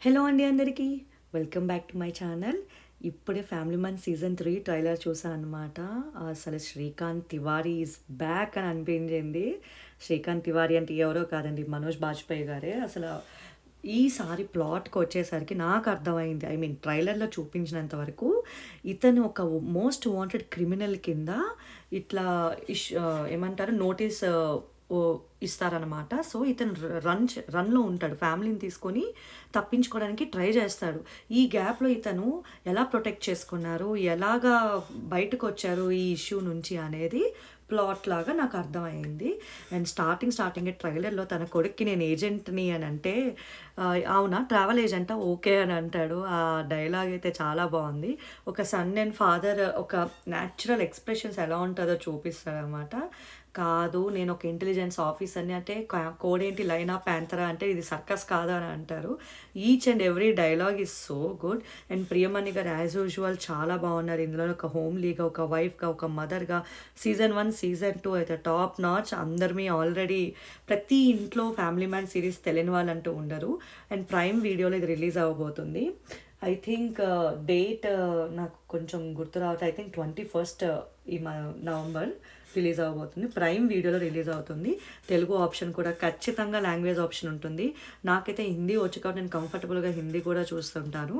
Hello అండి అందరికీ. Welcome back to my channel. ఇప్పుడే 'ఫ్యామిలీ మ్యాన్' సీజన్ 3 ట్రైలర్ చూసా అనమాట. అసలు 'శ్రీకాంత్ తివారీ ఈజ్ బ్యాక్' అని అనిపించింది. 'శ్రీకాంత్ తివారీ' అంటే ఎవరో కాదండి, మనోజ్ బాజ్‌పేయి గారే. అసలు ఈసారి ప్లాట్‌కొచ్చేసరికి నాకు అర్థమైంది. ఐ మీన్ ట్రైలర్‌లో చూపించినంత వరకు ఇతను ఒక మోస్ట్ వాంటెడ్ క్రిమినల్ కింద ఇట్లా ఏమంటారు నోటీస్ ఓ ఇస్తారనమాట. సో, ఇతను రన్‌లో ఉంటాడు. ఫ్యామిలీని తీసుకొని తప్పించుకోవడానికి ట్రై చేస్తాడు. ఈ గ్యాప్‌లో ఇతను ఎలా ప్రొటెక్ట్ చేసుకున్నారు, ఎలాగా బయటకొచ్చారు ఈ ఇష్యూ నుంచి అనేది ప్లాట్ లాగా నాకు అర్థమయింది. అండ్ స్టార్టింగే ట్రైలర్‌లో తన కొడుక్కి నేను ఏజెంట్‌ని అని అంటే, అవునా ట్రావెల్ ఏజెంటా? ఓకే అని అంటాడు. ఆ డైలాగ్ అయితే చాలా బావుంది. ఒక సన్ అండ్ ఫాదర్ ఒక న్యాచురల్ ఎక్స్‌ప్రెషన్స్ ఎలా ఉంటదో చూపిస్తాడనమాట. కాదు, నేనొక ఇంటెలిజెన్స్ ఆఫీసర్‌ని అంటే కోడేంటి లైనా, పాంతరా అంటే ఇది సర్కస్ కాదా అని అంటారు. Each and every dialogue is so good. And Priyamani గారు యాజ్ యూజువల్ చాలా బాగున్నారు. ఇందులో ఒక హోమ్లీగా, ఒక వైఫ్‌గా, ఒక మదర్‌గా సీజన్ 1, సీజన్ 2 అయితే టాప్ నాచ్. అందరిమి ఆల్రెడీ ప్రతి ఇంట్లో 'ఫ్యామిలీ మ్యాన్' సీరీస్ తెలియని వాళ్ళంటూ ఉండరు. అండ్ ప్రైమ్ వీడియోలో ఇది రిలీజ్ అవ్వబోతుంది. ఐ థింక్ డేట్ నాకు కొంచెం గుర్తు రావట్లేదు. ఐ థింక్ 21 ఈ నవంబర్ రిలీజ్ అవ్వబోతుంది. ప్రైమ్ వీడియోలో రిలీజ్ అవుతుంది. తెలుగు ఆప్షన్ కూడా ఖచ్చితంగా లాంగ్వేజ్ ఆప్షన్ ఉంటుంది. నాకైతే హిందీ వచ్చు కాబట్టి నేను కంఫర్టబుల్‌గా హిందీ కూడా చూస్తుంటాను.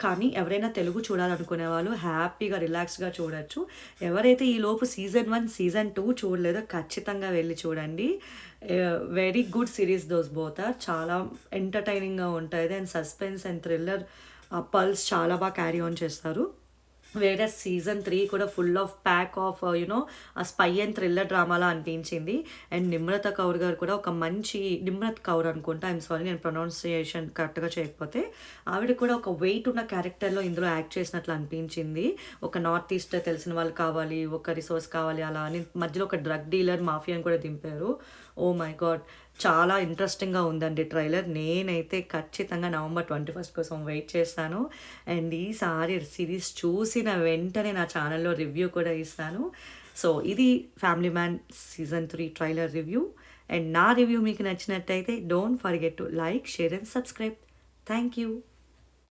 కానీ ఎవరైనా తెలుగు చూడాలనుకునే వాళ్ళు హ్యాపీగా రిలాక్స్‌గా చూడొచ్చు. ఎవరైతే ఈలోపు సీజన్ 1, సీజన్ 2 చూడలేదో ఖచ్చితంగా వెళ్లి చూడండి. Very good series those both are. చాలా ఎంటర్‌టైనింగ్‌గా ఉంటది. And suspense and thriller pulse చాలా బాగా క్యారీ ఆన్ చేస్తారు. వేరే సీజన్ 3 కూడా ఫుల్ ఆఫ్ ప్యాక్ ఆఫ్ ఆ స్పై అండ్ థ్రిల్లర్ డ్రామాలా అనిపించింది. అండ్ నిమ్రత కౌర్ గారు కూడా ఒక మంచి, నిమ్రత్ కౌర్ అనుకుంటా, ఐఎమ్ సారీ నేను ప్రొనౌన్సియేషన్ కరెక్ట్‌గా చేయకపోతే. ఆవిడ కూడా ఒక వెయిట్ ఉన్న క్యారెక్టర్‌లో ఇందులో యాక్ట్ చేసినట్లు అనిపించింది. ఒక నార్త్ ఈస్ట్ తెలిసిన వాళ్ళు కావాలి, ఒక రిసోర్స్ కావాలి అలా అని మధ్యలో ఒక డ్రగ్ డీలర్, మాఫియాని కూడా దింపారు. Oh my God! చాలా ఇంట్రెస్టింగ్‌గా ఉందండి ట్రైలర్. నేనైతే ఖచ్చితంగా నవంబర్ 21 కోసం వెయిట్ చేస్తాను. అండ్ ఈసారి సిరీస్ చూసిన వెంటనే నా ఛానల్‌లో రివ్యూ కూడా ఇస్తాను. సో, ఇది 'family man' season 3 trailer review. And నా రివ్యూ మీకు నచ్చినట్టయితే don't forget to like, share and subscribe. Thank you.